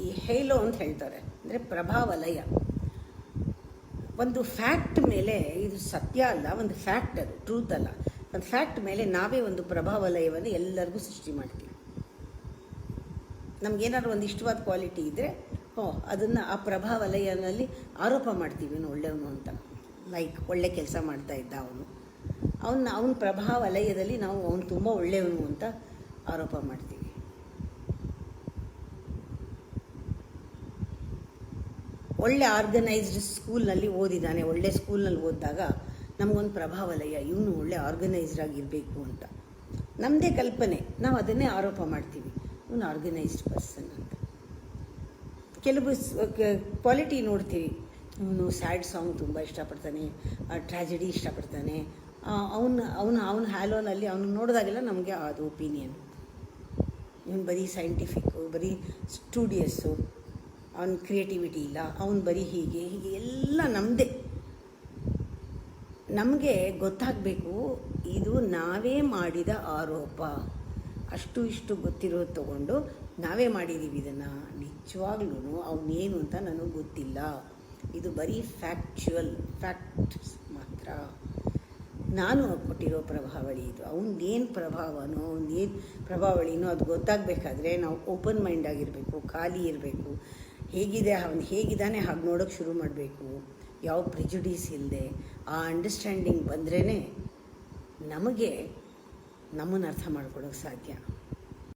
ಈ ಹೇಲೋ ಅಂತ ಹೇಳ್ತಾರೆ, ಅಂದರೆ ಪ್ರಭಾವಲಯ. ಒಂದು ಫ್ಯಾಕ್ಟ್ ಮೇಲೆ, ಇದು ಸತ್ಯ ಅಲ್ಲ, ಒಂದು ಫ್ಯಾಕ್ಟ್, ಅದು ಟ್ರೂತ್ ಅಲ್ಲ, ಒಂದು ಫ್ಯಾಕ್ಟ್ ಮೇಲೆ ನಾವೇ ಒಂದು ಪ್ರಭಾವಲಯವನ್ನು ಎಲ್ಲರಿಗೂ ಸೃಷ್ಟಿ ಮಾಡ್ತೀವಿ. ನಮಗೇನಾದ್ರು ಒಂದು ಇಷ್ಟವಾದ ಕ್ವಾಲಿಟಿ ಇದ್ದರೆ ಅದನ್ನು ಆ ಪ್ರಭಾವಲಯನಲ್ಲಿ ಆರೋಪ ಮಾಡ್ತೀವಿ, ಅವನು ಒಳ್ಳೆಯವನು ಅಂತ. ಲೈಕ್ ಒಳ್ಳೆ ಕೆಲಸ ಮಾಡ್ತಾ ಇದ್ದ ಅವನ ಪ್ರಭಾವಲಯದಲ್ಲಿ ನಾವು ಅವನು ತುಂಬ ಒಳ್ಳೆಯವನು ಅಂತ ಆರೋಪ ಮಾಡ್ತೀವಿ. ಒಳ್ಳೆ ಆರ್ಗನೈಸ್ಡ್ ಸ್ಕೂಲ್ನಲ್ಲಿ ಓದಿದ್ದಾನೆ, ಒಳ್ಳೆ ಸ್ಕೂಲ್ನಲ್ಲಿ ಓದಿದಾಗ ನಮಗೊಂದು ಪ್ರಭಾವಲಯ, ಇವನು ಒಳ್ಳೆ ಆರ್ಗನೈಸ್ಡ್ ಆಗಿರಬೇಕು ಅಂತ ನಮ್ಮದೇ ಕಲ್ಪನೆ, ನಾವು ಅದನ್ನೇ ಆರೋಪ ಮಾಡ್ತೀವಿ, ಇವನು ಆರ್ಗನೈಸ್ಡ್ ಪರ್ಸನ್ ಅಂತ. ಕೆಲವು ಕ್ವಾಲಿಟಿ ನೋಡ್ತೀವಿ, ಅವನು ಸ್ಯಾಡ್ ಸಾಂಗ್ ತುಂಬ ಇಷ್ಟಪಡ್ತಾನೆ, ಟ್ರ್ಯಾಜಿಡಿ ಇಷ್ಟಪಡ್ತಾನೆ, ಅವನ ಹ್ಯಾಲೋನಲ್ಲಿ ಅವನು ನೋಡಿದಾಗೆಲ್ಲ ನಮಗೆ ಅದು ಒಪಿನಿಯನ್, ಇವನು ಬರೀ ಸೈಂಟಿಫಿಕ್ಕು, ಬರೀ ಸ್ಟೂಡಿಯಸ್ಸು, ಅವನ ಕ್ರಿಯೇಟಿವಿಟಿ ಇಲ್ಲ, ಅವನು ಬರೀ ಹೀಗೆ ಎಲ್ಲ ನಮ್ಮದೇ. ನಮಗೆ ಗೊತ್ತಾಗಬೇಕು ಇದು ನಾವೇ ಮಾಡಿದ ಆರೋಪ. ಅಷ್ಟು ಇಷ್ಟು ಗೊತ್ತಿರೋದು ತೊಗೊಂಡು ನಾವೇ ಮಾಡಿದ್ದೀವಿ ಇದನ್ನು. ನಿಜವಾಗ್ಲೂ ಅವನೇನು ಅಂತ ನನಗೆ ಗೊತ್ತಿಲ್ಲ, ಇದು ಬರೀ ಫ್ಯಾಕ್ಟ್ಸ್ ಮಾತ್ರ. ನಾನು ಕೊಟ್ಟಿರೋ ಪ್ರಭಾವಳಿ ಇದು, ಅವನೇನು ಪ್ರಭಾವನೋ, ಅವನೇನು ಪ್ರಭಾವಳಿನೋ ಅದು ಗೊತ್ತಾಗಬೇಕಾದ್ರೆ ನಾವು ಓಪನ್ ಮೈಂಡ್ ಆಗಿರಬೇಕು, ಖಾಲಿ ಇರಬೇಕು. ಅವನು ಹೇಗಿದ್ದಾನೆ ಹಾಗೆ ನೋಡೋಕ್ಕೆ ಶುರು ಮಾಡಬೇಕು, ಯಾವ ಪ್ರಿಜುಡೀಸ್ ಇಲ್ಲದೆ. ಆ ಅಂಡರ್ಸ್ಟ್ಯಾಂಡಿಂಗ್ ಬಂದ್ರೇ ನಮಗೆ ನಮ್ಮನ್ನು ಅರ್ಥ ಮಾಡ್ಕೊಳ್ಳೋಕೆ ಸಾಧ್ಯ.